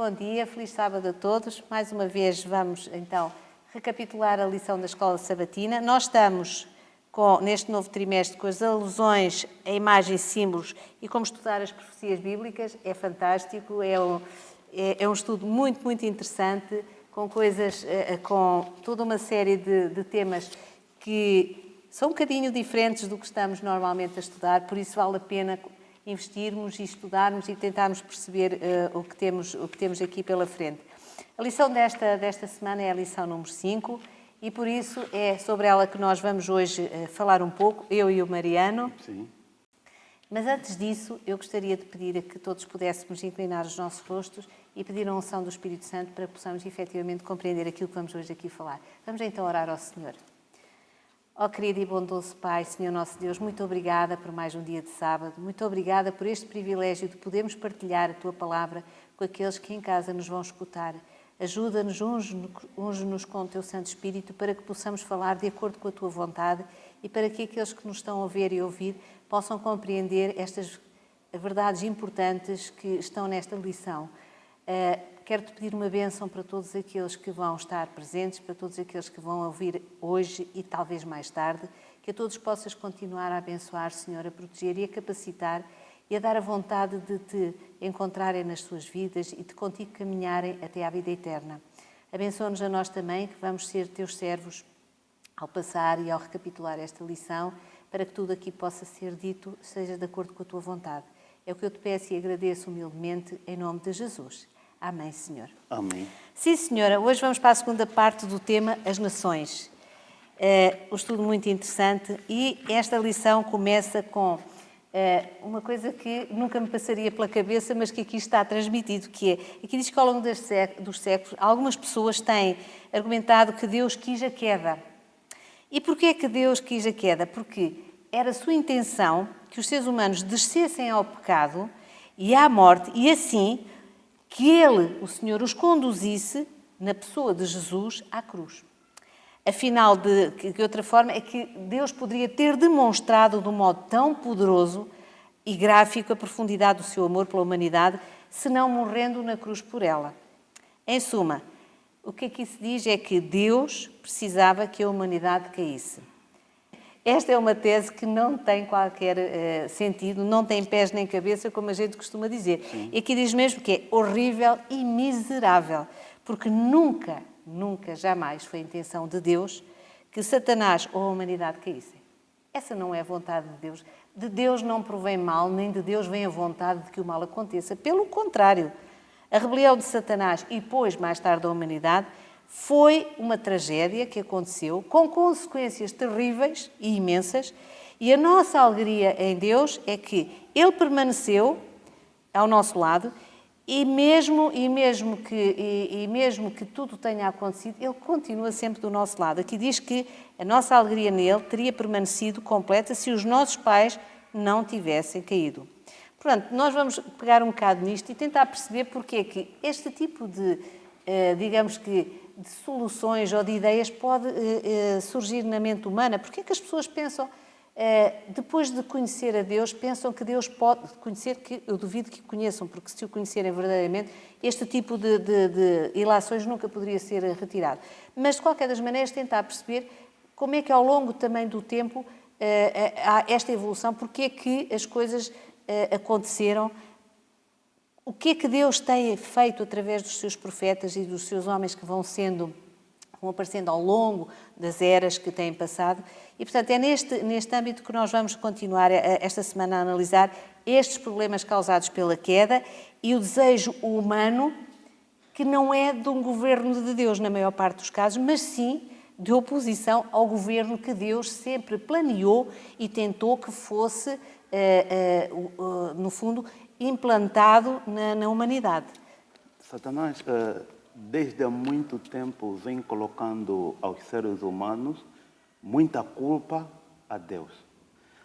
bom dia, feliz sábado a todos. Mais uma vez vamos então recapitular a lição da Escola Sabatina. Nós estamos neste novo trimestre com as alusões a imagens, símbolos e como estudar as profecias bíblicas. É fantástico, é um estudo muito, muito interessante, com com toda uma série de temas que são um bocadinho diferentes do que estamos normalmente a estudar, por isso vale a pena investirmos e estudarmos e tentarmos perceber o que temos aqui pela frente. A lição desta semana é a lição número 5 e por isso é sobre ela que nós vamos hoje falar um pouco, eu e o Mariano. Sim. Mas antes disso, eu gostaria de pedir a que todos pudéssemos inclinar os nossos rostos e pedir a unção do Espírito Santo para que possamos efetivamente compreender aquilo que vamos hoje aqui falar. Vamos então orar ao Senhor. Ó querido e bondoso Pai, Senhor nosso Deus, muito obrigada por mais um dia de sábado. Muito obrigada por este privilégio de podermos partilhar a Tua Palavra com aqueles que em casa nos vão escutar. Ajuda-nos, unge-nos com o Teu Santo Espírito para que possamos falar de acordo com a Tua vontade e para que aqueles que nos estão a ver e ouvir possam compreender estas verdades importantes que estão nesta lição. Quero-te pedir uma bênção para todos aqueles que vão estar presentes, para todos aqueles que vão ouvir hoje e talvez mais tarde, que a todos possas continuar a abençoar, Senhor, a proteger e a capacitar e a dar a vontade de te encontrarem nas suas vidas e de contigo caminharem até à vida eterna. Abençoa-nos a nós também, que vamos ser teus servos ao passar e ao recapitular esta lição, para que tudo aqui possa ser dito, seja de acordo com a tua vontade. É o que eu te peço e agradeço humildemente, em nome de Jesus. Amém, Senhor. Amém. Sim, Senhora. Hoje vamos para a segunda parte do tema As Nações. Um estudo muito interessante e esta lição começa com uma coisa que nunca me passaria pela cabeça, mas que aqui está transmitido, que é, aqui diz que ao longo dos séculos, algumas pessoas têm argumentado que Deus quis a queda. E porquê é que Deus quis a queda? Porque era a sua intenção que os seres humanos descessem ao pecado e à morte e assim que Ele, o Senhor, os conduzisse, na pessoa de Jesus, à cruz. Afinal, de outra forma, é que Deus poderia ter demonstrado de um modo tão poderoso e gráfico a profundidade do seu amor pela humanidade, se não morrendo na cruz por ela. Em suma, o que aqui se diz é que Deus precisava que a humanidade caísse. Esta é uma tese que não tem qualquer sentido, não tem pés nem cabeça, como a gente costuma dizer. Sim. E aqui diz mesmo que é horrível e miserável, porque nunca, jamais foi a intenção de Deus que Satanás ou a humanidade caíssem. Essa não é a vontade de Deus. De Deus não provém mal, nem de Deus vem a vontade de que o mal aconteça. Pelo contrário, a rebelião de Satanás e depois, mais tarde, a humanidade, foi uma tragédia que aconteceu com consequências terríveis e imensas e a nossa alegria em Deus é que Ele permaneceu ao nosso lado e mesmo que tudo tenha acontecido, Ele continua sempre do nosso lado. Aqui diz que a nossa alegria nele teria permanecido completa se os nossos pais não tivessem caído. Portanto, nós vamos pegar um bocado nisto e tentar perceber porque é que este tipo de, de soluções ou de ideias pode surgir na mente humana. Porque é que as pessoas pensam, depois de conhecer a Deus, pensam que Deus pode conhecer, que eu duvido que conheçam, porque se o conhecerem verdadeiramente, este tipo de ilações nunca poderia ser retirado. Mas, de qualquer das maneiras, tentar perceber como é que ao longo também do tempo há esta evolução, porque é que as coisas aconteceram. O que é que Deus tem feito através dos seus profetas e dos seus homens que vão aparecendo ao longo das eras que têm passado? E, portanto, é neste âmbito que nós vamos continuar esta semana a analisar estes problemas causados pela queda e o desejo humano, que não é de um governo de Deus, na maior parte dos casos, mas sim de oposição ao governo que Deus sempre planeou e tentou que fosse, no fundo, implantado na humanidade. Satanás, desde há muito tempo, vem colocando aos seres humanos muita culpa a Deus.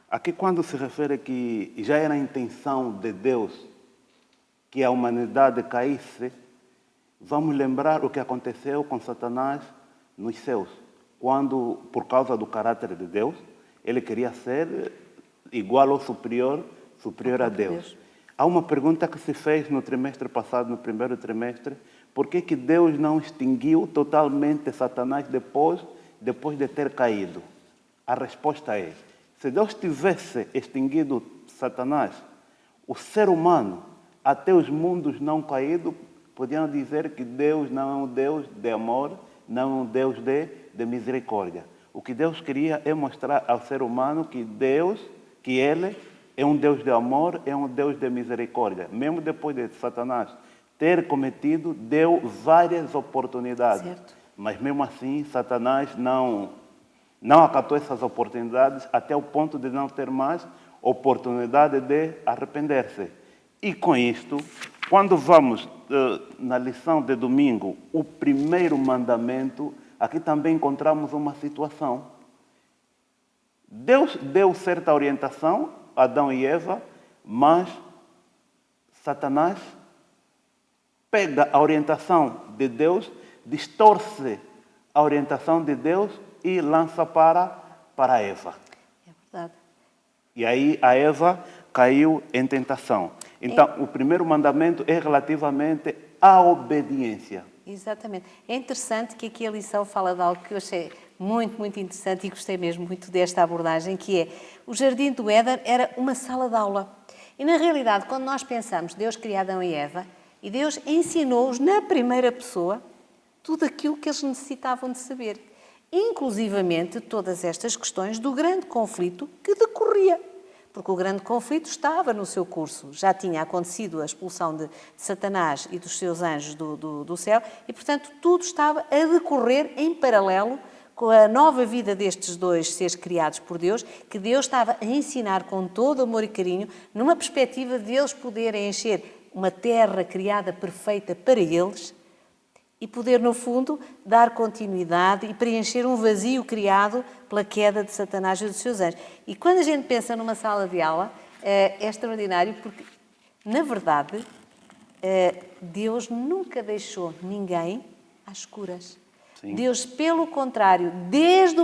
Aqui, quando se refere que já era a intenção de Deus que a humanidade caísse, vamos lembrar o que aconteceu com Satanás nos céus, quando, por causa do caráter de Deus, ele queria ser igual ou superior a Deus. há uma pergunta que se fez no trimestre passado, no primeiro trimestre: por que Deus não extinguiu totalmente Satanás depois de ter caído? A resposta é: se Deus tivesse extinguido Satanás, o ser humano, até os mundos não caídos, podiam dizer que Deus não é um Deus de amor, não é um Deus de misericórdia. O que Deus queria é mostrar ao ser humano que Ele é um Deus de amor, é um Deus de misericórdia. Mesmo depois de Satanás ter cometido, deu várias oportunidades. Certo. Mas mesmo assim, Satanás não acatou essas oportunidades até o ponto de não ter mais oportunidade de arrepender-se. E com isto, quando vamos na lição de domingo, o primeiro mandamento, aqui também encontramos uma situação. Deus deu certa orientação a Adão e Eva, mas Satanás pega a orientação de Deus, distorce a orientação de Deus e lança para Eva. É verdade. E aí a Eva caiu em tentação. Então, o primeiro mandamento é relativamente à obediência. Exatamente. É interessante que aqui a lição fala de algo que eu achei muito, muito interessante e gostei mesmo muito desta abordagem, que é o Jardim do Éden era uma sala de aula. E na realidade, quando nós pensamos Deus criou Adão e Eva, e Deus ensinou-os na primeira pessoa tudo aquilo que eles necessitavam de saber. Inclusivamente todas estas questões do grande conflito que decorria. Porque o grande conflito estava no seu curso. Já tinha acontecido a expulsão de Satanás e dos seus anjos do céu e, portanto, tudo estava a decorrer em paralelo com a nova vida destes dois seres criados por Deus, que Deus estava a ensinar com todo amor e carinho, numa perspectiva de eles poderem encher uma terra criada perfeita para eles e poder, no fundo, dar continuidade e preencher um vazio criado pela queda de Satanás e dos seus anjos. E quando a gente pensa numa sala de aula, é extraordinário porque, na verdade, Deus nunca deixou ninguém às escuras. Sim. Deus, pelo contrário, desde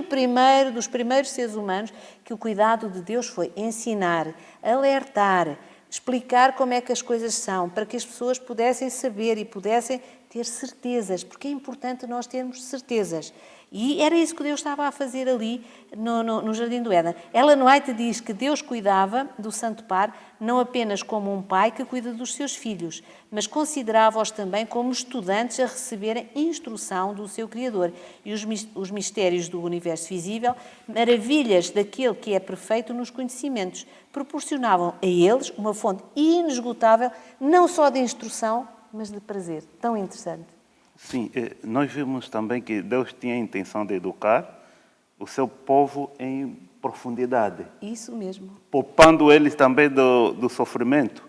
dos primeiros seres humanos, que o cuidado de Deus foi ensinar, alertar, explicar como é que as coisas são, para que as pessoas pudessem saber e pudessem ter certezas, porque é importante nós termos certezas. E era isso que Deus estava a fazer ali no Jardim do Éden. Ellen White diz que Deus cuidava do Santo Par não apenas como um pai que cuida dos seus filhos, mas considerava-os também como estudantes a receberem instrução do seu Criador. E os mistérios do universo visível, maravilhas daquele que é perfeito nos conhecimentos, proporcionavam a eles uma fonte inesgotável, não só de instrução, mas de prazer. Tão interessante. Sim, nós vimos também que Deus tinha a intenção de educar o seu povo em profundidade. Isso mesmo. Poupando eles também do sofrimento.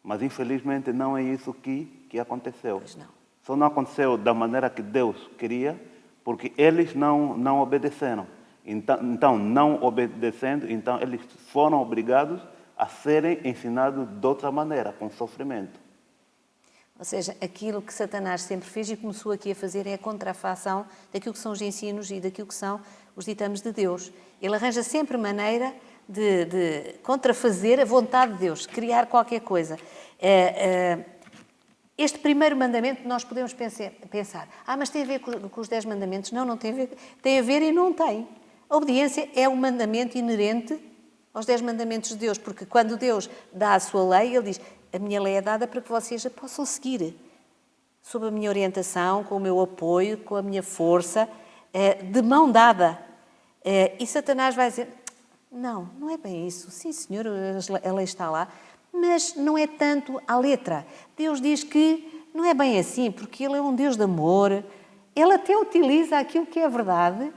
Mas, infelizmente, não é isso que aconteceu. Pois não. Só não aconteceu da maneira que Deus queria, porque eles não obedeceram. Então, não obedecendo, então eles foram obrigados a serem ensinados de outra maneira, com sofrimento. Ou seja, aquilo que Satanás sempre fez e começou aqui a fazer é a contrafação daquilo que são os ensinos e daquilo que são os ditames de Deus. Ele arranja sempre maneira de contrafazer a vontade de Deus, criar qualquer coisa. Este primeiro mandamento nós podemos pensar, mas tem a ver com os 10 mandamentos? Não tem a ver. Tem a ver e não tem. A obediência é um mandamento inerente aos 10 mandamentos de Deus, porque quando Deus dá a sua lei, Ele diz: a minha lei é dada para que vocês a possam seguir, sob a minha orientação, com o meu apoio, com a minha força, de mão dada. E Satanás vai dizer: não é bem isso. Sim, senhor, a lei está lá, mas não é tanto à letra. Deus diz que não é bem assim, porque Ele é um Deus de amor. Ele até utiliza aquilo que é verdade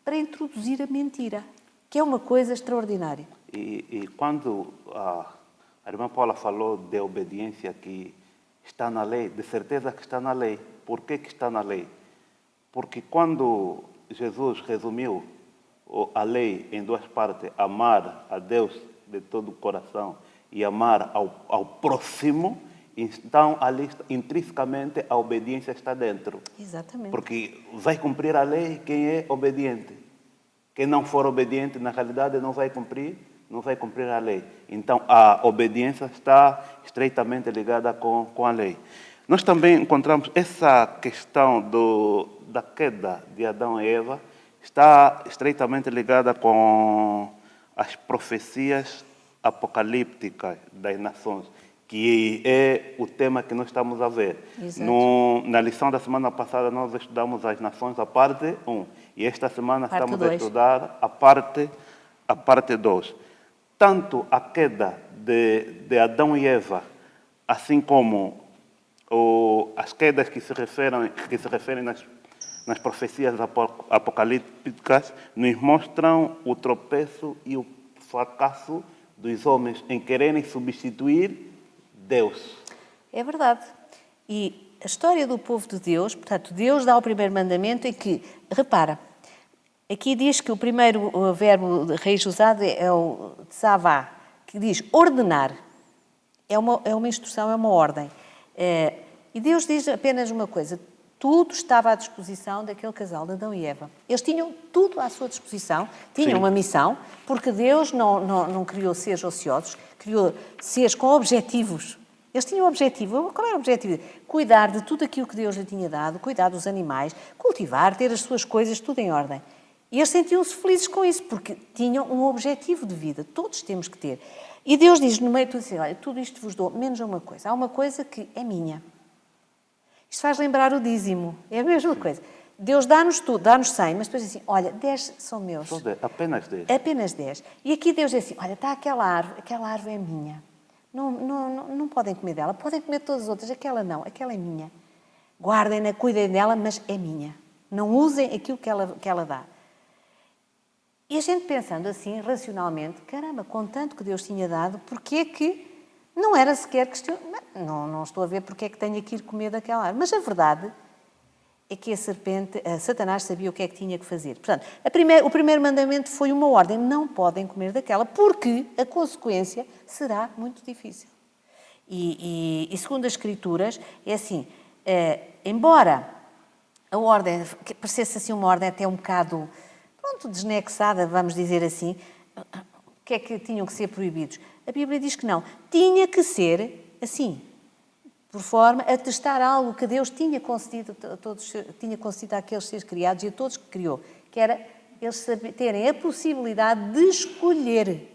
para introduzir a mentira, que é uma coisa extraordinária. E quando a irmã Paula falou de obediência que está na lei, de certeza que está na lei. Por que está na lei? Porque quando Jesus resumiu a lei em 2 partes, amar a Deus de todo o coração e amar ao próximo, então ali intrinsecamente a obediência está dentro. Exatamente. Porque vai cumprir a lei quem é obediente. Quem não for obediente, na realidade, não vai cumprir não vai cumprir a lei. Então, a obediência está estreitamente ligada com a lei. Nós também encontramos essa questão da queda de Adão e Eva, está estreitamente ligada com as profecias apocalípticas das nações, que é o tema que nós estamos a ver. Na lição da semana passada, nós estudamos as nações, a parte 1. E esta semana parte estamos 2. a estudar a parte 2. Tanto a queda de Adão e Eva, assim como as quedas que se referem nas profecias apocalípticas, nos mostram o tropeço e o fracasso dos homens em quererem substituir Deus. É verdade. E a história do povo de Deus, portanto, Deus dá o primeiro mandamento em que, repara, aqui diz que o primeiro verbo de raiz usado é o tsavá, que diz ordenar. É uma instrução, é uma ordem. E Deus diz apenas uma coisa: tudo estava à disposição daquele casal de Adão e Eva. Eles tinham tudo à sua disposição, tinham uma missão, porque Deus não criou seres ociosos, criou seres com objetivos. Eles tinham um objetivo. Qual era o objetivo? Cuidar de tudo aquilo que Deus lhe tinha dado, cuidar dos animais, cultivar, ter as suas coisas, tudo em ordem. E eles sentiam-se felizes com isso, porque tinham um objetivo de vida. Todos temos que ter. E Deus diz no meio de tudo assim: olha, tudo isto vos dou, menos uma coisa. Há uma coisa que é minha. Isto faz lembrar o dízimo. É a mesma coisa. Deus dá-nos tudo, dá-nos 100, mas depois diz assim: olha, 10 são meus. Apenas 10. Apenas 10. E aqui Deus diz assim: olha, está aquela árvore é minha. Não podem comer dela. Podem comer todas as outras. Aquela não, aquela é minha. Guardem-na, cuidem dela, mas é minha. Não usem aquilo que ela dá. E a gente pensando assim, racionalmente, caramba, com tanto que Deus tinha dado, porquê é que não era sequer questão... Não estou a ver porque é que tenho que ir comer daquela árvore. Mas a verdade é que Satanás sabia o que é que tinha que fazer. Portanto, o primeiro mandamento foi uma ordem: não podem comer daquela, porque a consequência será muito difícil. E segundo as Escrituras, é assim, embora a ordem parecesse assim uma ordem até um bocado, desnexada, vamos dizer assim, o que é que tinham que ser proibidos? A Bíblia diz que não. Tinha que ser assim, por forma a testar algo que Deus tinha concedido àqueles seres criados e a todos que criou, que era eles terem a possibilidade de escolher,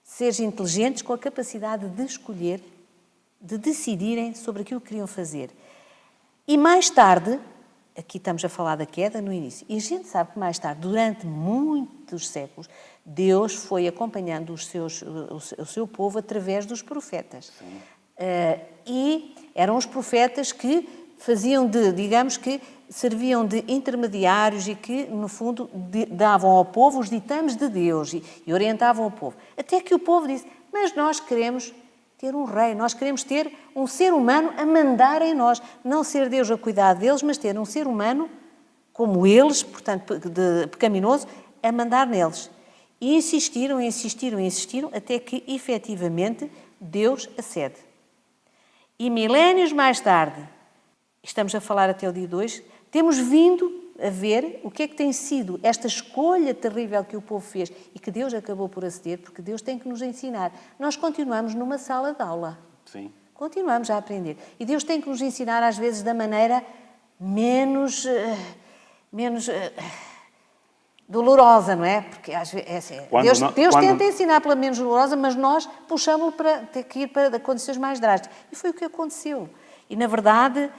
seres inteligentes com a capacidade de escolher, de decidirem sobre aquilo que queriam fazer. E mais tarde, aqui estamos a falar da queda no início, e a gente sabe que mais tarde, durante muitos séculos, Deus foi acompanhando o seu povo através dos profetas. E eram os profetas que faziam serviam de intermediários e que, no fundo, davam ao povo os ditames de Deus e orientavam o povo. Até que o povo disse: mas nós queremos ter um rei, nós queremos ter um ser humano a mandar em nós. Não ser Deus a cuidar deles, mas ter um ser humano como eles, portanto, pecaminoso, a mandar neles. E insistiram, até que, efetivamente, Deus acede. E milénios mais tarde, estamos a falar até o dia 2, temos vindo a ver o que é que tem sido esta escolha terrível que o povo fez e que Deus acabou por aceder, porque Deus tem que nos ensinar. Nós continuamos numa sala de aula. Sim. Continuamos a aprender. E Deus tem que nos ensinar, às vezes, da maneira menos dolorosa, não é? Porque às vezes, Deus tenta ensinar pela menos dolorosa, mas nós puxamos-lo para ter que ir para condições mais drásticas. E foi o que aconteceu. E, na verdade,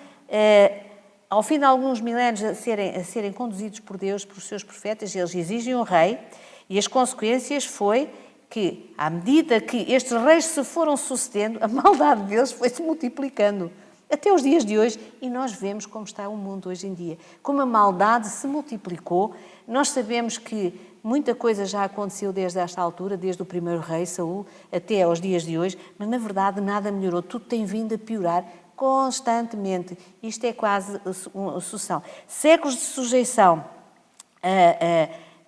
ao fim de alguns milénios a serem conduzidos por Deus, por seus profetas, eles exigem um rei, e as consequências foi que, à medida que estes reis se foram sucedendo, a maldade deles foi-se multiplicando. Até os dias de hoje, e nós vemos como está o mundo hoje em dia. Como a maldade se multiplicou. Nós sabemos que muita coisa já aconteceu desde esta altura, desde o primeiro rei, Saul, até aos dias de hoje, mas na verdade nada melhorou. Tudo tem vindo a piorar constantemente. Isto é quase uma sucessão. Séculos de sujeição,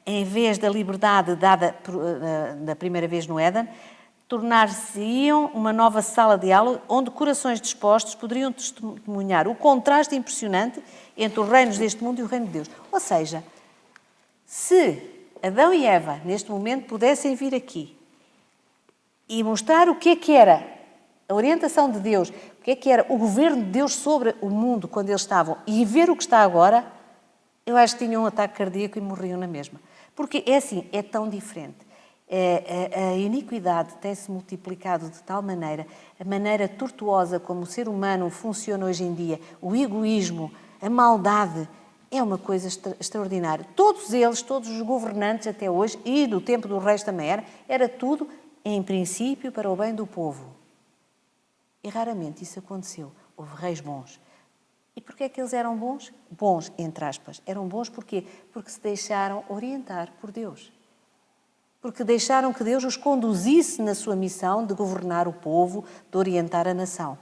em vez da liberdade dada da primeira vez no Éden, tornar-se-iam uma nova sala de aula onde corações dispostos poderiam testemunhar o contraste impressionante entre os reinos deste mundo e o reino de Deus. Ou seja, se Adão e Eva, neste momento, pudessem vir aqui e mostrar o que era a orientação de Deus, o que era o governo de Deus sobre o mundo quando eles estavam, e ver o que está agora, eu acho que tinham um ataque cardíaco e morriam na mesma. Porque é assim, é tão diferente. A iniquidade tem-se multiplicado de tal maneira, a maneira tortuosa como o ser humano funciona hoje em dia, o egoísmo, a maldade, é uma coisa extraordinária. Todos eles, todos os governantes até hoje, e do tempo dos reis também era tudo, em princípio, para o bem do povo. E raramente isso aconteceu. Houve reis bons. E porquê é que eles eram bons? Bons, entre aspas. Eram bons porquê? Porque se deixaram orientar por Deus. Porque deixaram que Deus os conduzisse na sua missão de governar o povo, de orientar a nação.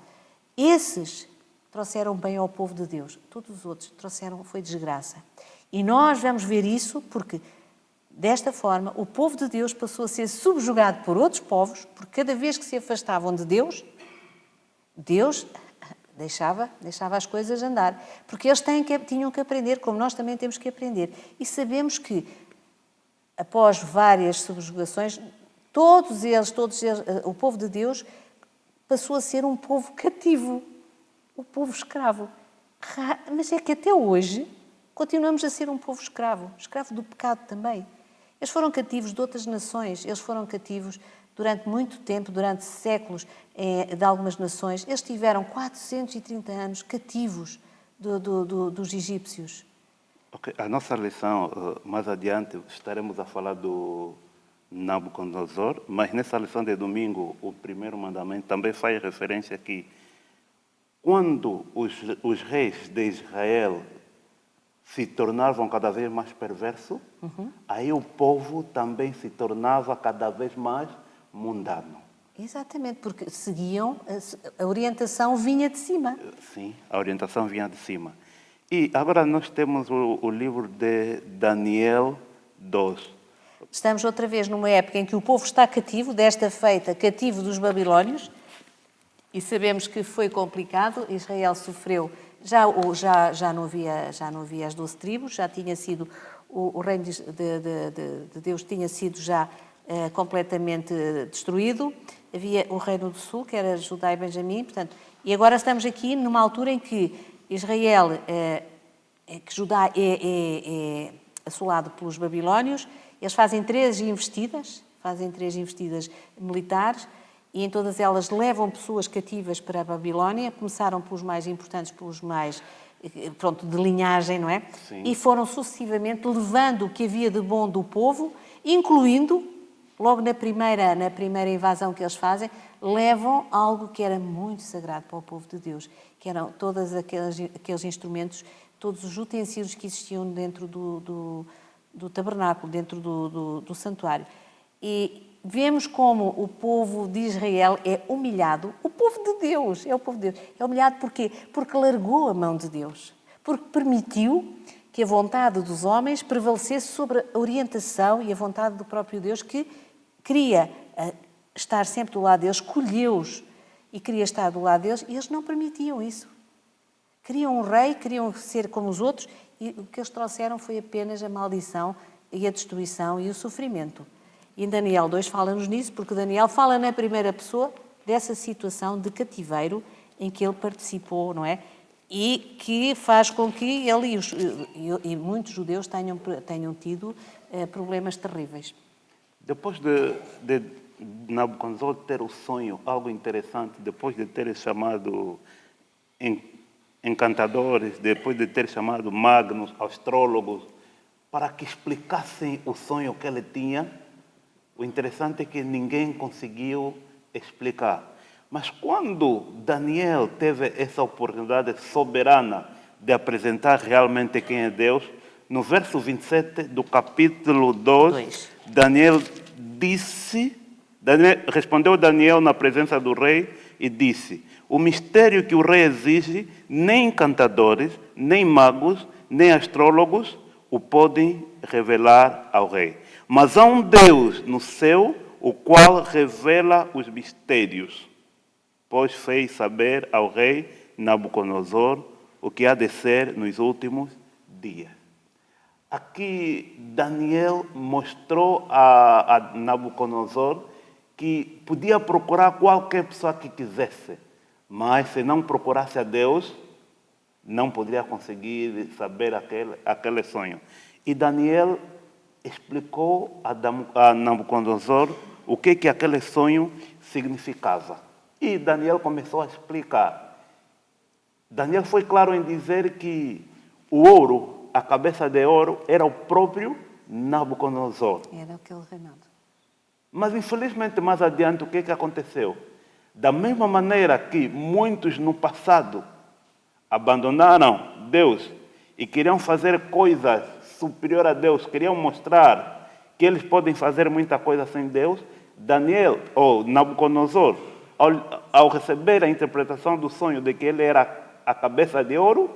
Esses trouxeram bem ao povo de Deus. Todos os outros trouxeram, foi desgraça. E nós vamos ver isso porque, desta forma, o povo de Deus passou a ser subjugado por outros povos, porque cada vez que se afastavam de Deus, Deus deixava as coisas andar. Porque eles tinham que aprender, como nós também temos que aprender. E sabemos que, após várias subjugações, todos eles, o povo de Deus passou a ser um povo cativo, o povo escravo. Mas é que até hoje continuamos a ser um povo escravo do pecado também. Eles foram cativos de outras nações, eles foram cativos durante muito tempo, durante séculos, de algumas nações. Eles tiveram 430 anos cativos dos egípcios. Okay. A nossa lição, mais adiante, estaremos a falar do Nabucodonosor, mas nessa lição de domingo, o primeiro mandamento também faz referência que quando os reis de Israel se tornavam cada vez mais perversos, aí o povo também se tornava cada vez mais mundano. Exatamente, porque seguiam, a orientação vinha de cima. Sim, a orientação vinha de cima. E agora nós temos o livro de Daniel 2. Estamos outra vez numa época em que o povo está cativo, desta feita, cativo dos babilónios, e sabemos que foi complicado. Israel sofreu, já não havia as 12 tribos, já tinha sido, o reino de Deus tinha sido já completamente destruído. Havia o reino do sul, que era Judá e Benjamim, portanto, e agora estamos aqui numa altura em que Israel, que Judá é assolado pelos babilónios. Eles fazem três investidas militares, e em todas elas levam pessoas cativas para a Babilónia. Começaram pelos mais importantes, pelos mais, de linhagem, não é? Sim. E foram sucessivamente levando o que havia de bom do povo, incluindo, logo na primeira invasão que eles fazem, levam algo que era muito sagrado para o povo de Deus, que eram todos aqueles instrumentos, todos os utensílios que existiam dentro do tabernáculo, dentro do santuário. E vemos como o povo de Israel é humilhado. O povo de Deus é o povo de Deus. É humilhado porquê? Porque largou a mão de Deus. Porque permitiu que a vontade dos homens prevalecesse sobre a orientação e a vontade do próprio Deus, que queria estar sempre do lado deles, escolheu-os e queria estar do lado deles, e eles não permitiam isso. Queriam um rei, queriam ser como os outros, e o que eles trouxeram foi apenas a maldição e a destruição e o sofrimento. E em Daniel 2 fala-nos nisso, porque Daniel fala na primeira pessoa dessa situação de cativeiro em que ele participou, não é? E que faz com que ele e muitos judeus tenham tido problemas terríveis. Depois de Nabucodonosor ter o sonho, algo interessante, depois de ter chamado encantadores, depois de ter chamado magnos, astrólogos, para que explicassem o sonho que ele tinha, o interessante é que ninguém conseguiu explicar. Mas quando Daniel teve essa oportunidade soberana de apresentar realmente quem é Deus, no verso 27 do capítulo 2, respondeu Daniel na presença do rei e disse: o mistério que o rei exige, nem encantadores, nem magos, nem astrólogos o podem revelar ao rei. Mas há um Deus no céu, o qual revela os mistérios, pois fez saber ao rei Nabucodonosor o que há de ser nos últimos dias. aqui Daniel mostrou a Nabucodonosor que podia procurar qualquer pessoa que quisesse, mas se não procurasse a Deus, não poderia conseguir saber aquele sonho. E Daniel explicou a Nabucodonosor o que aquele sonho significava. E Daniel começou a explicar. Daniel foi claro em dizer que o ouro, a cabeça de ouro, era o próprio Nabucodonosor. Era aquele reinado. Mas, infelizmente, mais adiante, o que aconteceu? Da mesma maneira que muitos no passado abandonaram Deus e queriam fazer coisas superiores a Deus, queriam mostrar que eles podem fazer muita coisa sem Deus, Daniel, ou Nabucodonosor, ao receber a interpretação do sonho de que ele era a cabeça de ouro,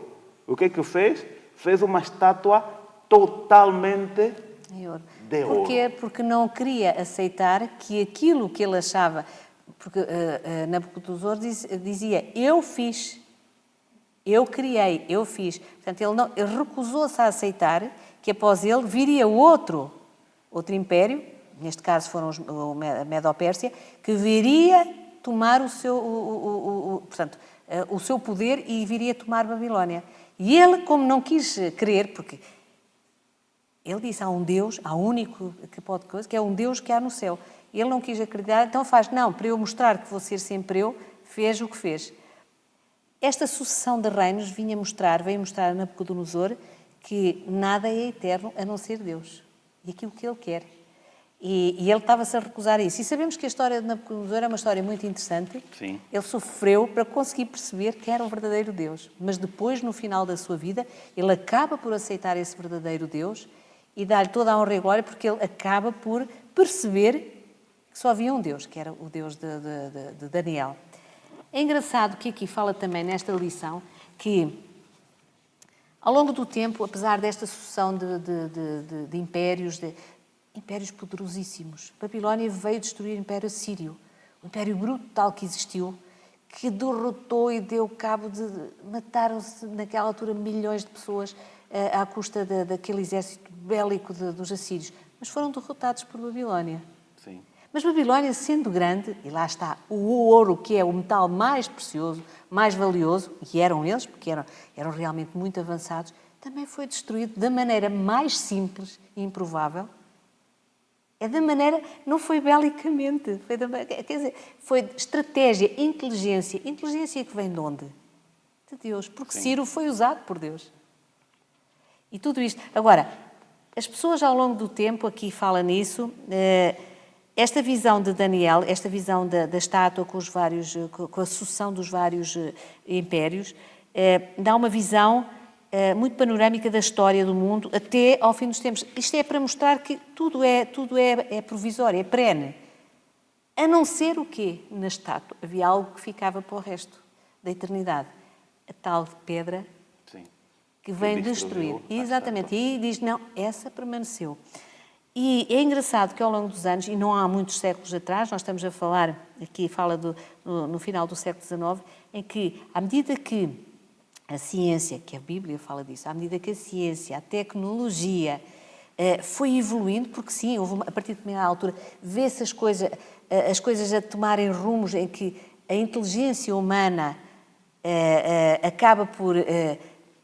o que fez? Fez uma estátua totalmente de ouro. Porquê? Porque não queria aceitar que aquilo que ele achava... Porque Nabucodonosor dizia, eu fiz, eu criei, eu fiz. Portanto, ele recusou-se a aceitar que após ele viria outro império, neste caso foram a Medo-Pérsia, que viria tomar o seu poder e viria tomar Babilónia. E ele, como não quis crer, porque ele disse, há um Deus, há um único que pode coisa, que é um Deus que há no céu. Ele não quis acreditar, então para eu mostrar que vou ser sempre eu, fez o que fez. Esta sucessão de reinos veio mostrar a Nabucodonosor que nada é eterno a não ser Deus. E aquilo que ele quer. E ele estava-se a recusar a isso. E sabemos que a história de Nabucodonosor é uma história muito interessante. Sim. Ele sofreu para conseguir perceber que era o verdadeiro Deus. Mas depois, no final da sua vida, ele acaba por aceitar esse verdadeiro Deus e dar-lhe toda a honra e glória, porque ele acaba por perceber que só havia um Deus, que era o Deus de Daniel. É engraçado que aqui fala também nesta lição que, ao longo do tempo, apesar desta sucessão de impérios, impérios poderosíssimos, Babilónia veio destruir o Império Assírio, o império brutal que existiu, que derrotou e deu cabo de... Mataram-se naquela altura milhões de pessoas à custa daquele exército bélico dos assírios, mas foram derrotados por Babilónia. Sim. Mas Babilónia, sendo grande, e lá está o ouro, que é o metal mais precioso, mais valioso, e eram eles, porque eram realmente muito avançados, também foi destruído da maneira mais simples e improvável. É da maneira, não foi belicamente, foi estratégia, inteligência. Inteligência que vem de onde? De Deus, porque sim. Ciro foi usado por Deus. E tudo isto. Agora, as pessoas ao longo do tempo, aqui fala nisso, esta visão de Daniel, esta visão da estátua com a sucessão dos vários impérios, dá uma visão muito panorâmica da história do mundo até ao fim dos tempos. Isto é para mostrar que tudo é provisório, é perene. A não ser o quê? Na estátua. Havia algo que ficava para o resto da eternidade. A tal pedra que vem destruir. Exatamente. E diz, não, essa permaneceu. E é engraçado que ao longo dos anos, e não há muitos séculos atrás, nós estamos a falar, aqui fala no final do século XIX, em que, à medida que a ciência, que a Bíblia fala disso, à medida que a ciência, a tecnologia foi evoluindo, porque sim, houve a partir de determinada altura, vê-se as coisas a tomarem rumos em que a inteligência humana acaba por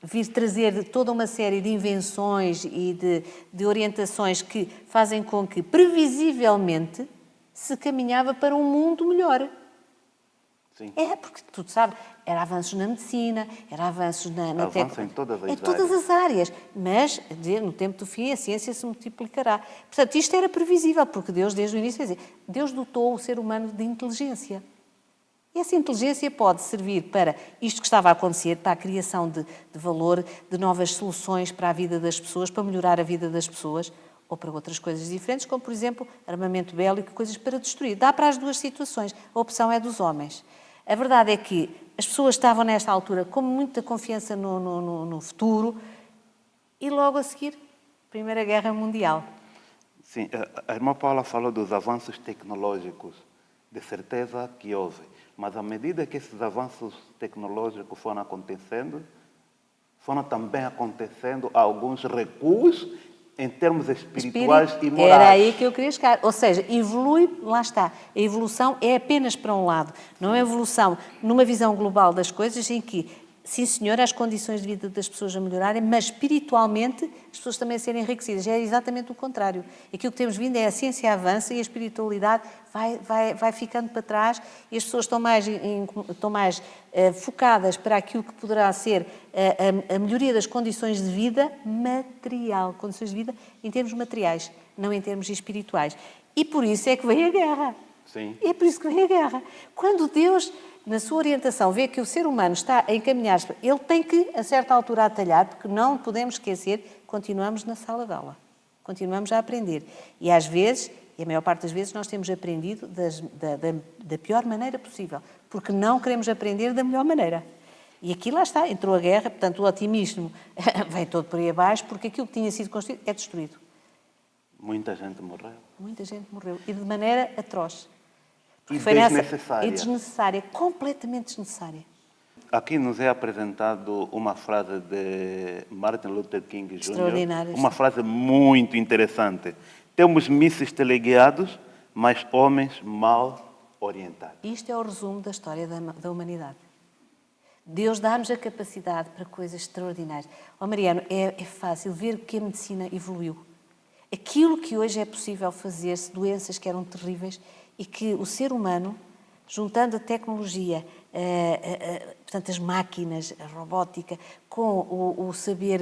vir trazer toda uma série de invenções e de orientações que fazem com que, previsivelmente, se caminhava para um mundo melhor. Sim. Porque tu sabes, era avanços na medicina, era avanços na técnica. Em todas as áreas. Mas, no tempo do fim, a ciência se multiplicará. Portanto, isto era previsível, porque Deus, desde o início, Deus dotou o ser humano de inteligência. E essa inteligência pode servir para isto que estava a acontecer, para a criação de valor, de novas soluções para a vida das pessoas, para melhorar a vida das pessoas, ou para outras coisas diferentes, como, por exemplo, armamento bélico, coisas para destruir. Dá para as duas situações. A opção é dos homens. A verdade é que as pessoas estavam, nesta altura, com muita confiança no futuro e, logo a seguir, Primeira Guerra Mundial. Sim, a irmã Paula falou dos avanços tecnológicos. De certeza que houve. Mas, à medida que esses avanços tecnológicos foram acontecendo, foram também acontecendo alguns recuos em termos espirituais e morais. Era aí que eu queria chegar. Ou seja, evolui, lá está. A evolução é apenas para um lado. Não é evolução numa visão global das coisas em que, sim senhor, as condições de vida das pessoas a melhorarem, mas espiritualmente as pessoas também a serem enriquecidas. É exatamente o contrário. Aquilo que temos vindo é a ciência avança e a espiritualidade vai ficando para trás e as pessoas estão mais focadas para aquilo que poderá ser a melhoria das condições de vida material. Condições de vida em termos materiais, não em termos espirituais. E por isso é que vem a guerra. Sim. É por isso que vem a guerra. Quando Deus, na sua orientação, vê que o ser humano está a encaminhar-se, ele tem que, a certa altura, atalhar, porque não podemos esquecer, continuamos na sala de aula. Continuamos a aprender. E às vezes, e a maior parte das vezes, nós temos aprendido da pior maneira possível, porque não queremos aprender da melhor maneira. E aqui lá está, entrou a guerra, portanto o otimismo vem todo por aí abaixo, porque aquilo que tinha sido construído é destruído. Muita gente morreu. Muita gente morreu. E de maneira atroz. E desnecessária. E desnecessária, completamente desnecessária. Aqui nos é apresentado uma frase de Martin Luther King Jr. Extraordinária. Uma frase muito interessante. Temos mísseis teleguiados, mas homens mal orientados. Isto é o resumo da história da humanidade. Deus dá-nos a capacidade para coisas extraordinárias. Mariano, é fácil ver que a medicina evoluiu. Aquilo que hoje é possível fazer-se, doenças que eram terríveis, e que o ser humano, juntando a tecnologia, portanto, as máquinas, a robótica, com o saber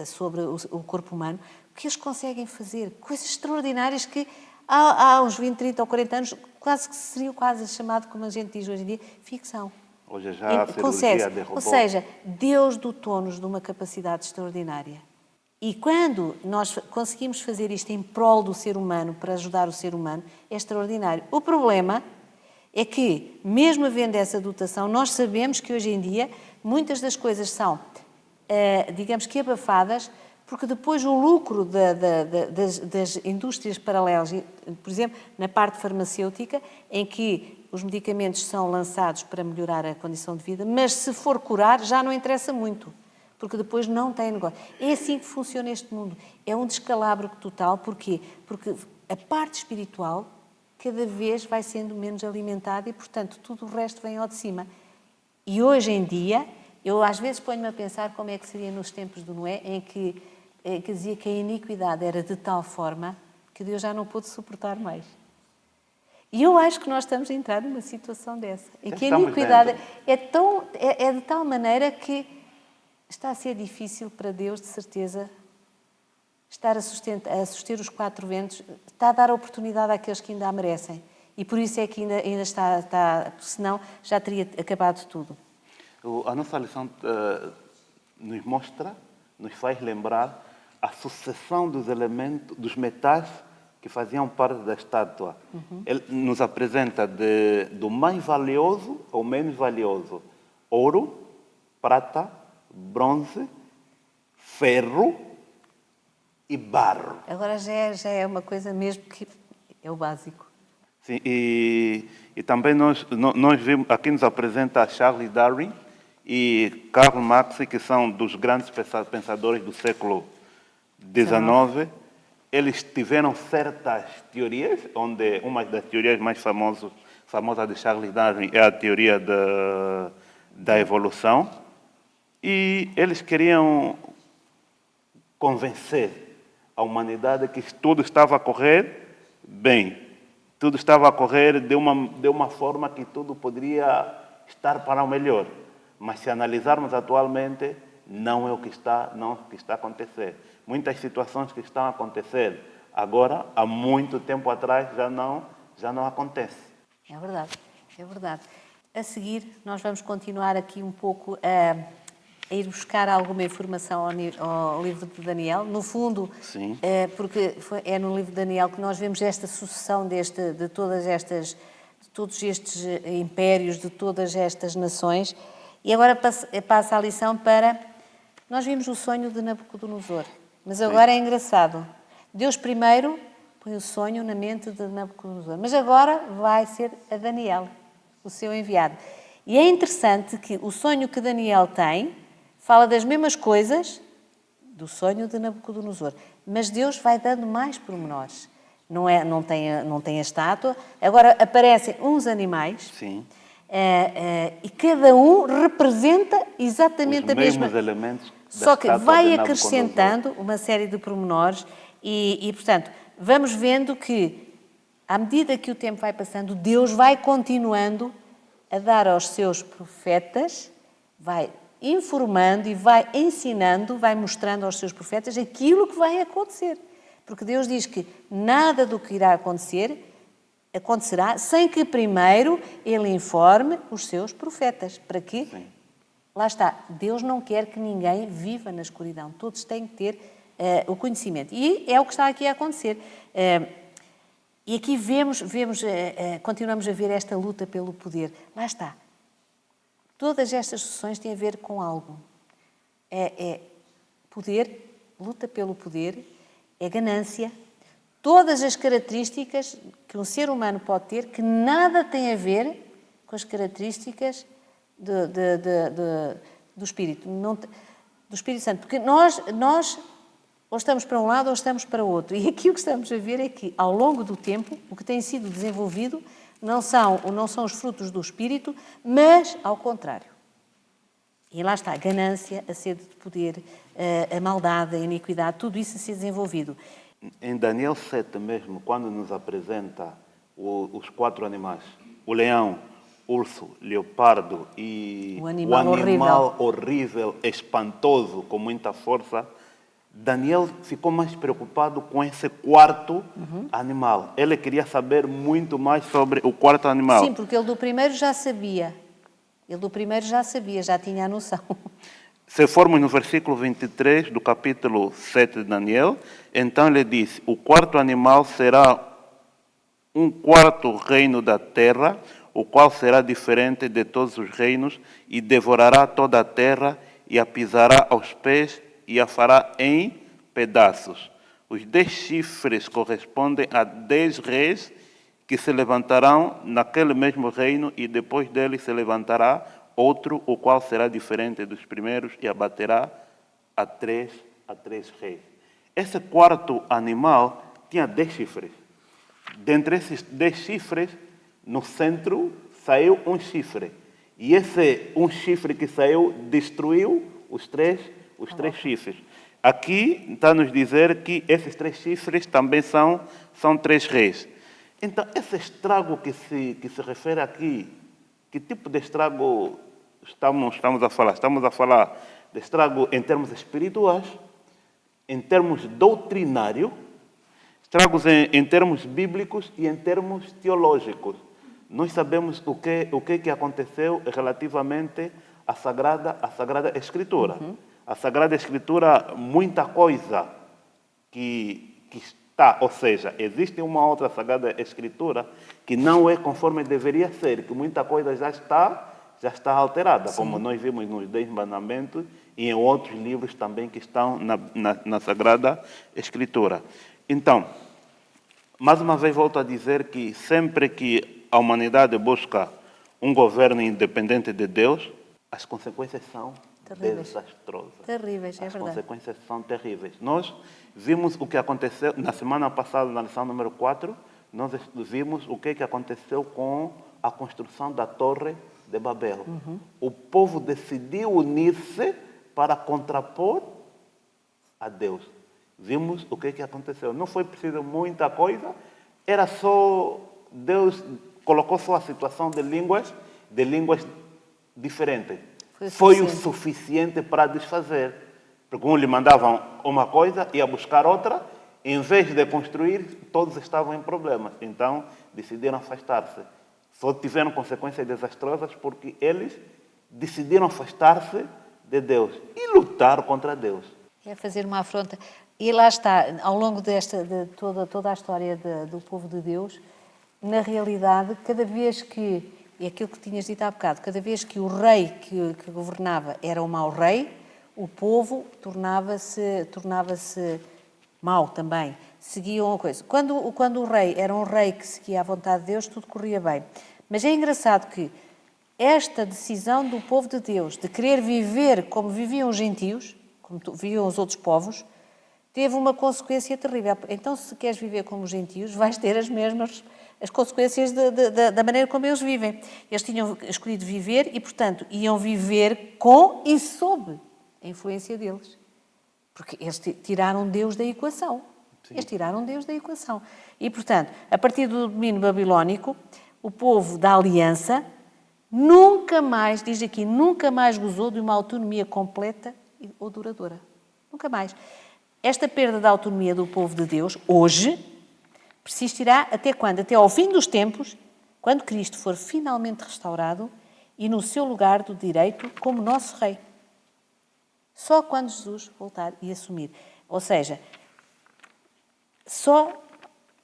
sobre o corpo humano, o que eles conseguem fazer? Coisas extraordinárias que há uns 20, 30 ou 40 anos quase que seriam chamado, como a gente diz hoje em dia, ficção. Hoje já há cirurgia de robô. Ou seja, Deus dotou-nos de uma capacidade extraordinária. E quando nós conseguimos fazer isto em prol do ser humano, para ajudar o ser humano, é extraordinário. O problema é que, mesmo havendo essa dotação, nós sabemos que hoje em dia muitas das coisas são, digamos que abafadas, porque depois o lucro das indústrias paralelas, por exemplo, na parte farmacêutica, em que os medicamentos são lançados para melhorar a condição de vida, mas se for curar já não interessa muito, porque depois não tem negócio. É assim que funciona este mundo. É um descalabro total. Porquê? Porque a parte espiritual cada vez vai sendo menos alimentada e, portanto, tudo o resto vem ao de cima. E hoje em dia, eu às vezes ponho-me a pensar como é que seria nos tempos do Noé, em que dizia que a iniquidade era de tal forma que Deus já não pôde suportar mais. E eu acho que nós estamos a entrar numa situação dessa, em que a iniquidade é de tal maneira que está a ser difícil para Deus, de certeza, estar a suster os quatro ventos, está a dar a oportunidade àqueles que ainda a merecem. E por isso é que ainda está, senão já teria acabado tudo. A nossa lição nos mostra, nos faz lembrar a sucessão dos elementos, dos metais que faziam parte da estátua. Ele nos apresenta do mais valioso ao menos valioso. Ouro, prata, bronze, ferro e barro. Agora já é uma coisa mesmo que é o básico. Sim, e também nós vimos, aqui nos apresenta Charles Darwin e Karl Marx, que são dos grandes pensadores do século XIX. Eles tiveram certas teorias, onde uma das teorias mais famosas de Charles Darwin é a teoria da evolução. E eles queriam convencer a humanidade que tudo estava a correr bem. Tudo estava a correr de uma forma que tudo poderia estar para o melhor. Mas se analisarmos atualmente, não é o que está a acontecer. Muitas situações que estão a acontecer agora, há muito tempo atrás, já não acontecem. É verdade, é verdade. A seguir, nós vamos continuar aqui um pouco a ir buscar alguma informação ao livro de Daniel. No fundo, sim, porque é no livro de Daniel que nós vemos esta sucessão de todos estes impérios, de todas estas nações. E agora passa a lição para... Nós vimos o sonho de Nabucodonosor, mas agora é engraçado. Deus primeiro põe o sonho na mente de Nabucodonosor, mas agora vai ser a Daniel, o seu enviado. E é interessante que o sonho que Daniel tem fala das mesmas coisas do sonho de Nabucodonosor, mas Deus vai dando mais pormenores. Não tem a estátua. Agora aparecem uns animais. Sim. E cada um representa exatamente Os a mesma... mesmos elementos da Só que estátua vai de acrescentando uma série de pormenores e, portanto, vamos vendo que, à medida que o tempo vai passando, Deus vai continuando a dar aos seus profetas, vai informando e vai ensinando, vai mostrando aos seus profetas aquilo que vai acontecer. Porque Deus diz que nada do que irá acontecerá sem que primeiro Ele informe os seus profetas. Para quê? Sim. Lá está. Deus não quer que ninguém viva na escuridão. Todos têm que ter o conhecimento. E é o que está aqui a acontecer. E aqui continuamos a ver esta luta pelo poder. Lá está. Todas estas sessões têm a ver com algo. É poder, luta pelo poder, é ganância. Todas as características que um ser humano pode ter que nada tem a ver com as características do Espírito, do Espírito Santo. Porque nós ou estamos para um lado ou estamos para o outro. E aqui o que estamos a ver é que, ao longo do tempo, o que tem sido desenvolvido não são os frutos do Espírito, mas ao contrário. E lá está a ganância, a sede de poder, a maldade, a iniquidade, tudo isso a ser desenvolvido. Em Daniel 7 mesmo, quando nos apresenta os 4 animais, o leão, urso, leopardo e O animal horrível, espantoso, com muita força, Daniel ficou mais preocupado com esse 4º animal. Ele queria saber muito mais sobre o 4º animal. Sim, porque ele do primeiro já sabia. Já tinha a noção. Se formos no versículo 23 do capítulo 7 de Daniel, então ele diz: o 4º animal será um 4º reino da terra, o qual será diferente de todos os reinos, e devorará toda a terra, e a pisará aos pés, e a fará em pedaços. Os 10 chifres correspondem a 10 reis que se levantarão naquele mesmo reino, e depois dele se levantará outro, o qual será diferente dos primeiros, e abaterá a três reis. Esse 4º animal tinha 10 chifres. Dentre esses 10 chifres, no centro saiu um chifre. E esse um chifre que saiu destruiu os três chifres. Aqui está a nos dizer que esses 3 chifres também são 3 reis. Então, esse estrago que se refere aqui, que tipo de estrago estamos a falar? Estamos a falar de estrago em termos espirituais, em termos doutrinários, estragos em termos bíblicos e em termos teológicos. Nós sabemos o que aconteceu relativamente à Sagrada Escritura. A Sagrada Escritura, muita coisa que está, ou seja, existe uma outra Sagrada Escritura que não é conforme deveria ser, que muita coisa já está alterada, sim, como nós vimos nos 10 Mandamentos e em outros livros também que estão na Sagrada Escritura. Então, mais uma vez volto a dizer que sempre que a humanidade busca um governo independente de Deus, as consequências são desastrosas. Terríveis, é verdade. As consequências são terríveis. Nós vimos o que aconteceu na semana passada, na lição número 4, nós vimos o que aconteceu com a construção da Torre de Babel. O povo decidiu unir-se para contrapor a Deus. Vimos o que aconteceu. Não foi preciso muita coisa, era só Deus colocou só a situação de línguas diferentes. Foi o suficiente para desfazer. Porque um lhe mandavam uma coisa, ia buscar outra, em vez de construir, todos estavam em problemas. Então, decidiram afastar-se. Só tiveram consequências desastrosas porque eles decidiram afastar-se de Deus e lutar contra Deus. É fazer uma afronta. E lá está, ao longo de toda a história do povo de Deus, na realidade, cada vez que, e aquilo que tinhas dito há bocado, cada vez que o rei que governava era um mau rei, o povo tornava-se mau também. Seguiam a coisa. Quando o rei era um rei que seguia a vontade de Deus, tudo corria bem. Mas é engraçado que esta decisão do povo de Deus de querer viver como viviam os gentios, como viviam os outros povos, teve uma consequência terrível. Então, se queres viver como os gentios, vais ter as mesmas as consequências da maneira como eles vivem. Eles tinham escolhido viver e, portanto, iam viver com e sob a influência deles. Porque eles tiraram Deus da equação. Sim. Eles tiraram Deus da equação. E, portanto, a partir do domínio babilónico, o povo da aliança nunca mais, diz aqui, nunca mais gozou de uma autonomia completa ou duradoura. Nunca mais. Esta perda da autonomia do povo de Deus, hoje, persistirá até quando? Até ao fim dos tempos, quando Cristo for finalmente restaurado e no seu lugar do direito como nosso Rei. Só quando Jesus voltar e assumir. Ou seja, só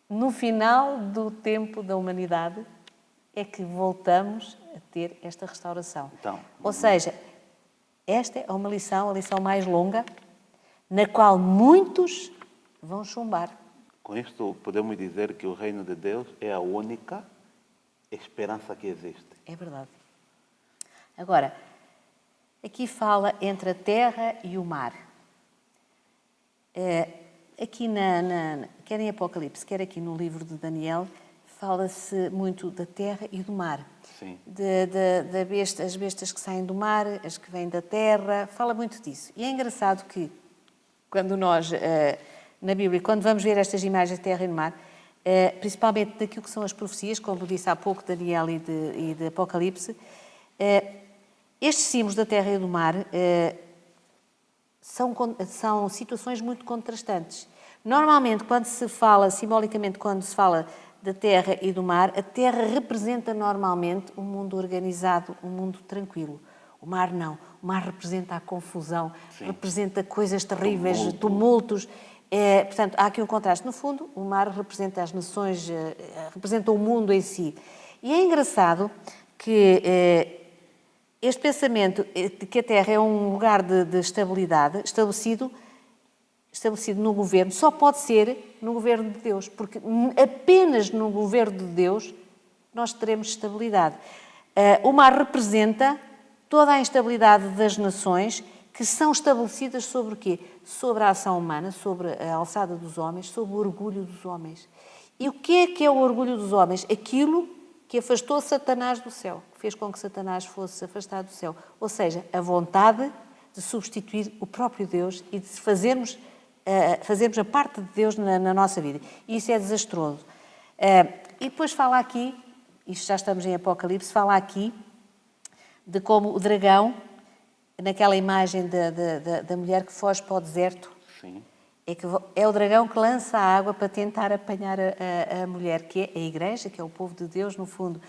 no final do tempo da humanidade é que voltamos a ter esta restauração. Então, ou seja, esta é uma lição, a lição mais longa, na qual muitos vão chumbar. Com isto, podemos dizer que o reino de Deus é a única esperança que existe. É verdade. Agora, aqui fala entre a terra e o mar. Aqui, quer em Apocalipse, quer aqui no livro de Daniel, fala-se muito da terra e do mar. Sim. As bestas que saem do mar, as que vêm da terra, fala muito disso. E é engraçado que, quando nós, na Bíblia, quando vamos ver estas imagens de terra e do mar, principalmente daquilo que são as profecias, como disse há pouco Daniel e de Apocalipse, estes símbolos da terra e do mar são situações muito contrastantes. Normalmente, quando se fala, simbolicamente, quando se fala da terra e do mar, a terra representa normalmente um mundo organizado, um mundo tranquilo. O mar não. O mar representa a confusão, sim, representa coisas terríveis, tumultos. Portanto, há aqui um contraste. No fundo, o mar representa as nações, representa o mundo em si. E é engraçado que este pensamento de que a Terra é um lugar de estabilidade, estabelecido no governo, só pode ser no governo de Deus, porque apenas no governo de Deus nós teremos estabilidade. O mar representa toda a instabilidade das nações que são estabelecidas sobre o quê? Sobre a ação humana, sobre a alçada dos homens, sobre o orgulho dos homens. E o que é o orgulho dos homens? Aquilo que afastou Satanás do céu, que fez com que Satanás fosse afastado do céu. Ou seja, a vontade de substituir o próprio Deus e de fazermos a parte de Deus na nossa vida. E isso é desastroso. E depois fala aqui, isto já estamos em Apocalipse, fala aqui de como o dragão, naquela imagem da mulher que foge para o deserto, sim, é o dragão que lança a água para tentar apanhar a mulher, que é a igreja, que é o povo de Deus, no fundo.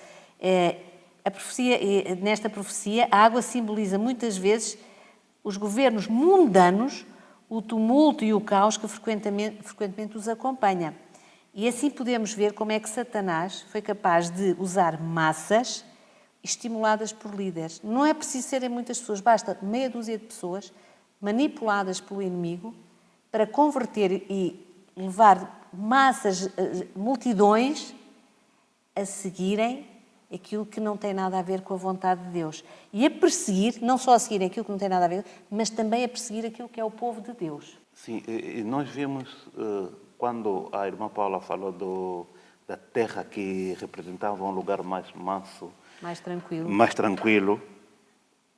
Nesta profecia, a água simboliza muitas vezes os governos mundanos, o tumulto e o caos que frequentemente os acompanha. E assim podemos ver como é que Satanás foi capaz de usar massas estimuladas por líderes. Não é preciso serem muitas pessoas, basta meia dúzia de pessoas manipuladas pelo inimigo para converter e levar massas, multidões a seguirem aquilo que não tem nada a ver com a vontade de Deus. E a perseguir, não só a seguirem aquilo que não tem nada a ver, mas também a perseguir aquilo que é o povo de Deus. Sim, e nós vimos, quando a irmã Paula falou da terra que representava um lugar mais manso, mais tranquilo,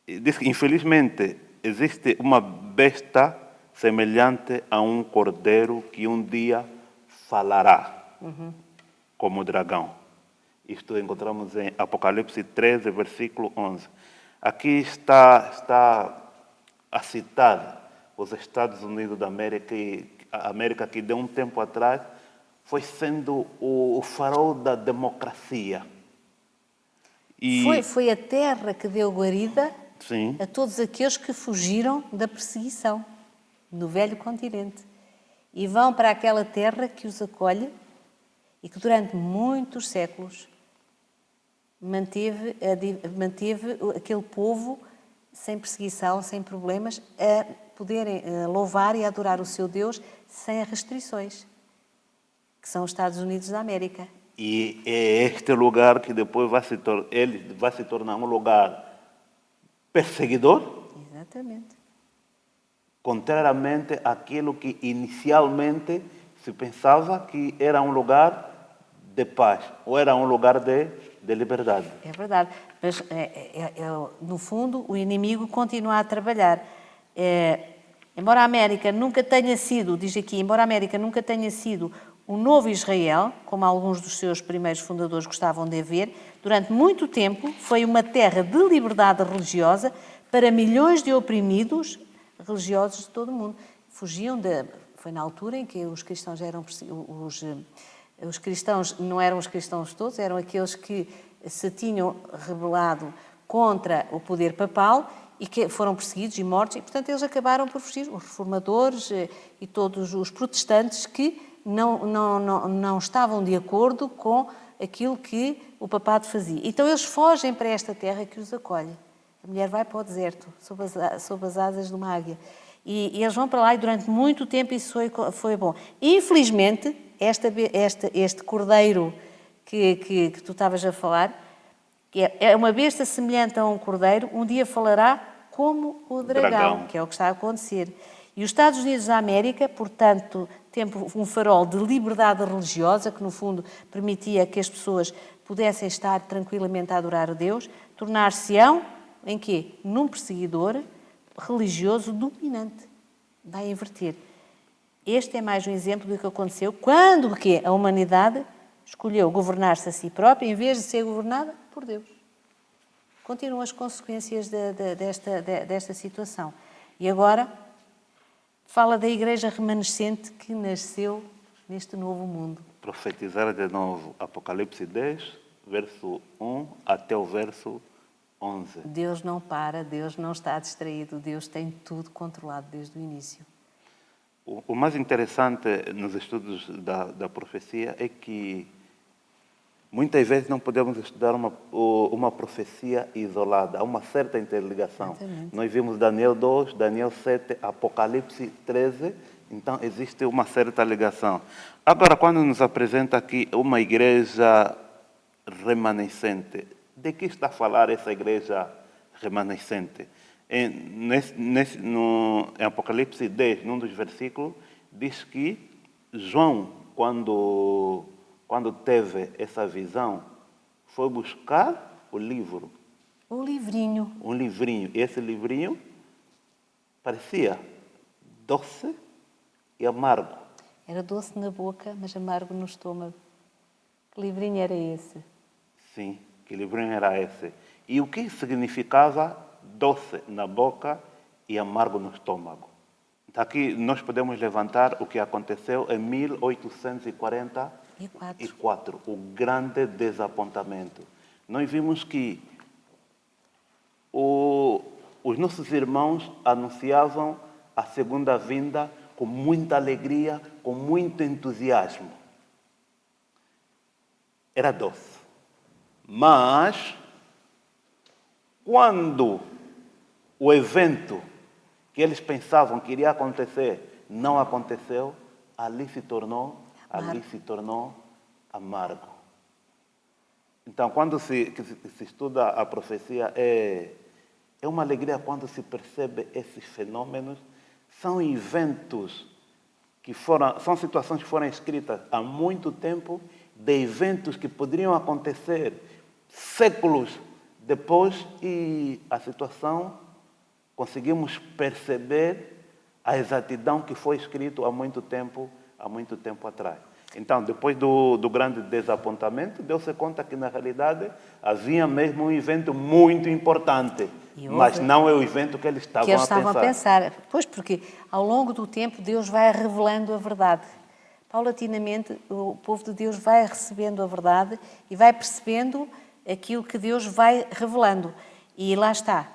diz que, infelizmente, existe uma besta semelhante a um cordeiro que um dia falará, como o dragão. Isto encontramos em Apocalipse 13, versículo 11. Aqui está a citar os Estados Unidos da América, a América que de um tempo atrás foi sendo o farol da democracia. Foi a terra que deu guarida, sim, a todos aqueles que fugiram da perseguição no velho continente e vão para aquela terra que os acolhe e que durante muitos séculos manteve aquele povo sem perseguição, sem problemas, a poderem louvar e adorar o seu Deus sem restrições, que são os Estados Unidos da América. E é este lugar que depois ele vai se tornar um lugar perseguidor, Exatamente. contrariamente àquilo que inicialmente se pensava que era um lugar de paz, ou era um lugar de liberdade. É verdade. Mas, no fundo, o inimigo continua a trabalhar. Embora a América nunca tenha sido, diz aqui, embora a América nunca tenha sido um novo Israel, como alguns dos seus primeiros fundadores gostavam de ver, durante muito tempo foi uma terra de liberdade religiosa para milhões de oprimidos religiosos de todo o mundo. Foi na altura em que os cristãos eram os cristãos não eram os cristãos todos, eram aqueles que se tinham rebelado contra o poder papal e que foram perseguidos e mortos, e portanto eles acabaram por fugir, os reformadores e todos os protestantes que não estavam de acordo com aquilo que o papado fazia. Então eles fogem para esta terra que os acolhe. A mulher vai para o deserto, sob as asas de uma águia. E eles vão para lá e durante muito tempo isso foi bom. Infelizmente, este cordeiro que tu estavas a falar, que é uma besta semelhante a um cordeiro, um dia falará como o dragão, que é o que está a acontecer. E os Estados Unidos da América, portanto, tem um farol de liberdade religiosa, que no fundo permitia que as pessoas pudessem estar tranquilamente a adorar a Deus, tornar-se-ão, em quê? Num perseguidor religioso dominante. Vai inverter. Este é mais um exemplo do que aconteceu quando a humanidade escolheu governar-se a si própria em vez de ser governada por Deus. Continuam as consequências desta situação. E agora fala da igreja remanescente que nasceu neste novo mundo. Profetizar de novo, Apocalipse 10, verso 1 até o verso 11. Deus não para, Deus não está distraído, Deus tem tudo controlado desde o início. O mais interessante nos estudos da profecia é que muitas vezes não podemos estudar uma profecia isolada, há uma certa interligação. Exatamente. Nós vimos Daniel 2, Daniel 7, Apocalipse 13, então existe uma certa ligação. Agora, quando nos apresenta aqui uma igreja remanescente, de que está a falar essa igreja remanescente? Em Apocalipse 10, num dos versículos, diz que João, quando teve essa visão, foi buscar o livro. O livrinho. Um livrinho. E esse livrinho parecia doce e amargo. Era doce na boca, mas amargo no estômago. Que livrinho era esse? Sim, que livrinho era esse? E o que significava doce na boca e amargo no estômago? Então aqui nós podemos levantar o que aconteceu em 1844, o grande desapontamento. Nós vimos que os nossos irmãos anunciavam a segunda vinda com muita alegria, com muito entusiasmo. Era doce. Mas, quando o evento que eles pensavam que iria acontecer não aconteceu, ali se tornou amargo. Então, quando se estuda a profecia, é uma alegria quando se percebe esses fenômenos. São eventos são situações que foram escritas há muito tempo, de eventos que poderiam acontecer séculos depois, e a situação conseguimos perceber a exatidão que foi escrito há muito tempo atrás. Então, depois do grande desapontamento, deu-se conta que, na realidade, havia mesmo um evento muito importante, mas não é o evento que eles estavam a pensar. Pois, porque ao longo do tempo Deus vai revelando a verdade. Paulatinamente, o povo de Deus vai recebendo a verdade e vai percebendo aquilo que Deus vai revelando. E lá está.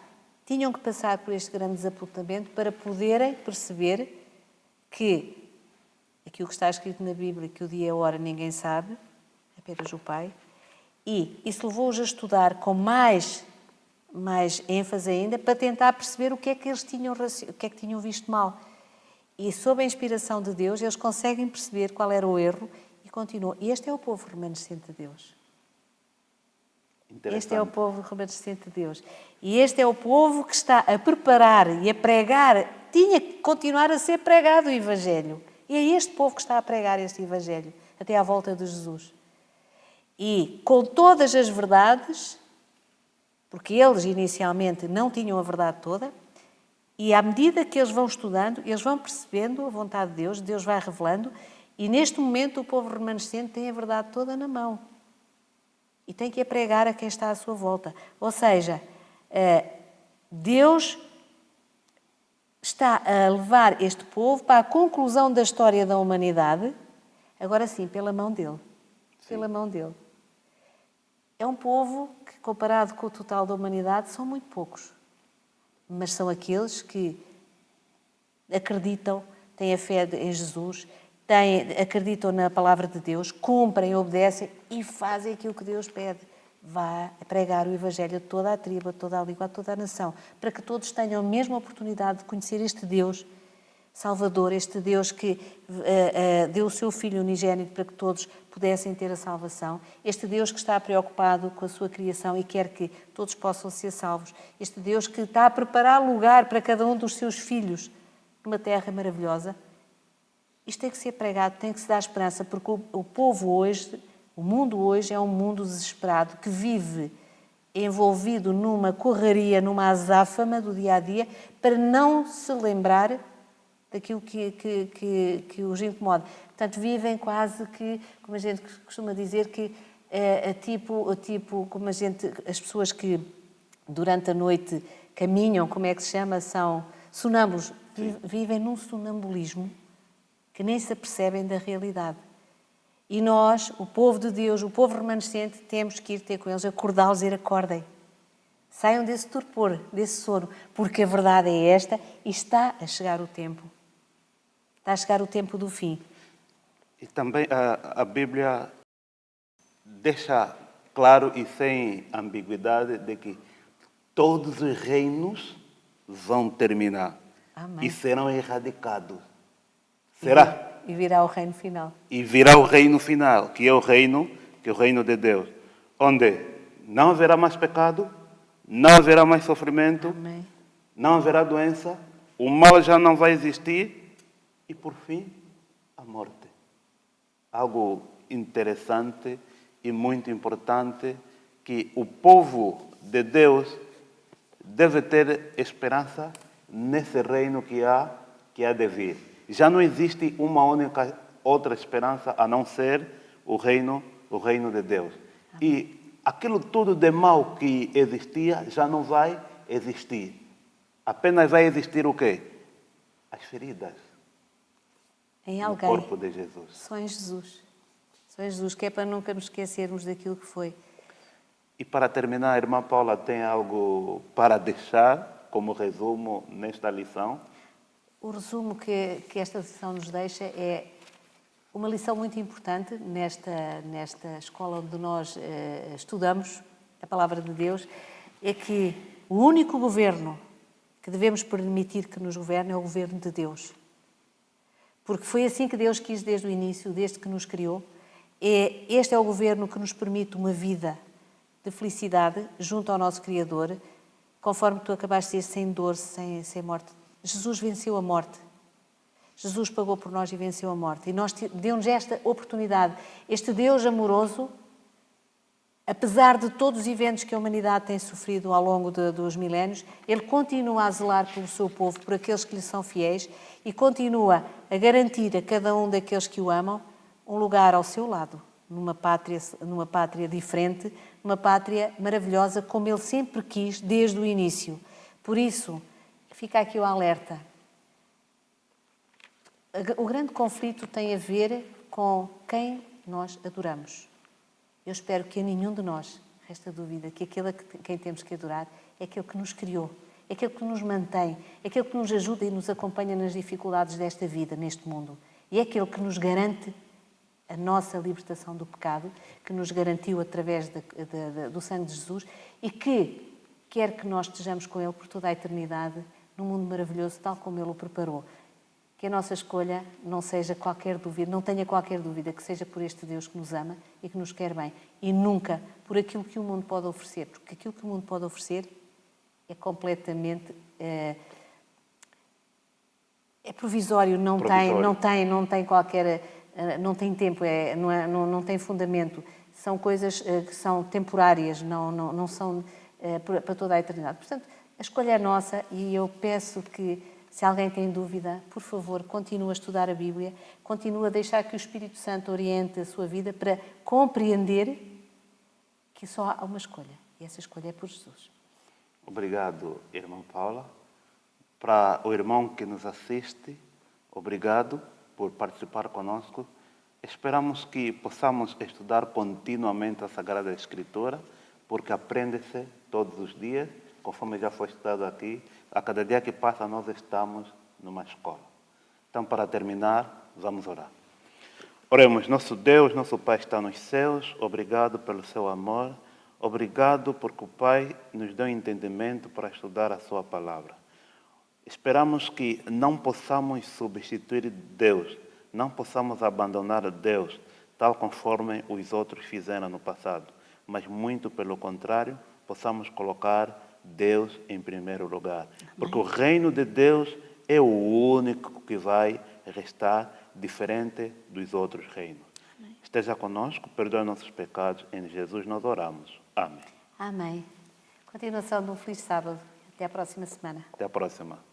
Tinham que passar por este grande desapontamento para poderem perceber que aquilo que está escrito na Bíblia, que o dia e a hora ninguém sabe, apenas o Pai, e isso levou-os a estudar com mais ênfase ainda, para tentar perceber o que é que eles tinham visto mal. E sob a inspiração de Deus, eles conseguem perceber qual era o erro e continua. E este é o povo remanescente de Deus. Interessante. Este é o povo remanescente de Deus. E este é o povo que está a preparar e a pregar, tinha que continuar a ser pregado o Evangelho. E é este povo que está a pregar este Evangelho, até à volta de Jesus. E com todas as verdades, porque eles inicialmente não tinham a verdade toda, e à medida que eles vão estudando, eles vão percebendo a vontade de Deus, Deus vai revelando, e neste momento o povo remanescente tem a verdade toda na mão. E tem que a pregar a quem está à sua volta. Ou seja, Deus está a levar este povo para a conclusão da história da humanidade, agora sim, pela mão dele. Pela mão dele. É um povo que, comparado com o total da humanidade, são muito poucos. Mas são aqueles que acreditam, têm a fé em Jesus, acreditam na palavra de Deus, cumprem, obedecem e fazem aquilo que Deus pede. Vá pregar o Evangelho a toda a tribo, a toda a língua, a toda a nação, para que todos tenham a mesma oportunidade de conhecer este Deus Salvador, este Deus que deu o seu Filho unigénito para que todos pudessem ter a salvação, este Deus que está preocupado com a sua criação e quer que todos possam ser salvos, este Deus que está a preparar lugar para cada um dos seus filhos numa terra maravilhosa. Isto tem que ser pregado, tem que se dar esperança, porque o povo hoje, o mundo hoje é um mundo desesperado, que vive envolvido numa correria, numa azáfama do dia-a-dia, para não se lembrar daquilo que os incomoda. Portanto, vivem quase que, como a gente costuma dizer, que tipo como as pessoas que durante a noite caminham, como é que se chama, são sonâmbulos, vivem num sonambulismo que nem se apercebem da realidade. E nós, o povo de Deus, o povo remanescente, temos que ir ter com eles, acordá-los e dizer: acordem. Saiam desse torpor, desse sono, porque a verdade é esta e está a chegar o tempo. Está a chegar o tempo do fim. E também a Bíblia deixa claro e sem ambiguidade de que todos os reinos vão terminar. Amém. E serão erradicados. Será? E virá o reino final. E virá o reino final, que é o reino de Deus, onde não haverá mais pecado, não haverá mais sofrimento, Amém. não haverá doença, o mal já não vai existir e, por fim, a morte. Algo interessante e muito importante que o povo de Deus deve ter esperança nesse reino que há de vir. Já não existe uma única outra esperança a não ser o reino de Deus. E aquilo tudo de mal que existia já não vai existir. Apenas vai existir o quê? As feridas. Em No alguém. corpo de Jesus. Só em Jesus. Só em Jesus, que é para nunca nos esquecermos daquilo que foi. E para terminar, a irmã Paula tem algo para deixar como resumo nesta lição? O resumo que esta lição nos deixa é uma lição muito importante nesta escola onde nós estudamos a palavra de Deus, é que o único governo que devemos permitir que nos governe é o governo de Deus. Porque foi assim que Deus quis desde o início, desde que nos criou. Este é o governo que nos permite uma vida de felicidade junto ao nosso Criador, conforme tu acabaste de dizer, sem dor, sem morte. Jesus venceu a morte. Jesus pagou por nós e venceu a morte. E nós deu-nos esta oportunidade. Este Deus amoroso, apesar de todos os eventos que a humanidade tem sofrido ao longo dos milénios, Ele continua a zelar pelo seu povo, por aqueles que lhe são fiéis, e continua a garantir a cada um daqueles que o amam um lugar ao seu lado, numa pátria diferente, numa pátria maravilhosa, como Ele sempre quis desde o início. Por isso, fica aqui o alerta. O grande conflito tem a ver com quem nós adoramos. Eu espero que a nenhum de nós resta dúvida que aquele a quem temos que adorar é aquele que nos criou, é aquele que nos mantém, é aquele que nos ajuda e nos acompanha nas dificuldades desta vida, neste mundo. E é aquele que nos garante a nossa libertação do pecado, que nos garantiu através do sangue de Jesus e que quer que nós estejamos com Ele por toda a eternidade, num mundo maravilhoso, tal como Ele o preparou. que a nossa escolha não seja qualquer dúvida, não tenha qualquer dúvida que seja por este Deus que nos ama e que nos quer bem. E nunca por aquilo que o mundo pode oferecer, porque aquilo que o mundo pode oferecer é completamente... É provisório, não tem qualquer... Não tem tempo, não tem fundamento. São coisas que são temporárias, não são para toda a eternidade. Portanto, a escolha é nossa e eu peço que, se alguém tem dúvida, por favor, continue a estudar a Bíblia, continue a deixar que o Espírito Santo oriente a sua vida para compreender que só há uma escolha. E essa escolha é por Jesus. Obrigado, irmã Paula. Para o irmão que nos assiste, obrigado por participar conosco. Esperamos que possamos estudar continuamente a Sagrada Escritura, porque aprende-se todos os dias, conforme já foi estudado aqui. A cada dia que passa, nós estamos numa escola. Então, para terminar, vamos orar. Oremos, nosso Deus, nosso Pai está nos céus, obrigado pelo seu amor, obrigado porque o Pai nos deu entendimento para estudar a sua palavra. Esperamos que não possamos substituir Deus, não possamos abandonar Deus, tal conforme os outros fizeram no passado, mas muito pelo contrário, possamos colocar Deus em primeiro lugar. Porque o reino de Deus é o único que vai restar diferente dos outros reinos. Amém. Esteja conosco, perdoe nossos pecados, em Jesus nós oramos. Amém. Amém. Continuação de um feliz sábado. Até à próxima semana. Até a próxima.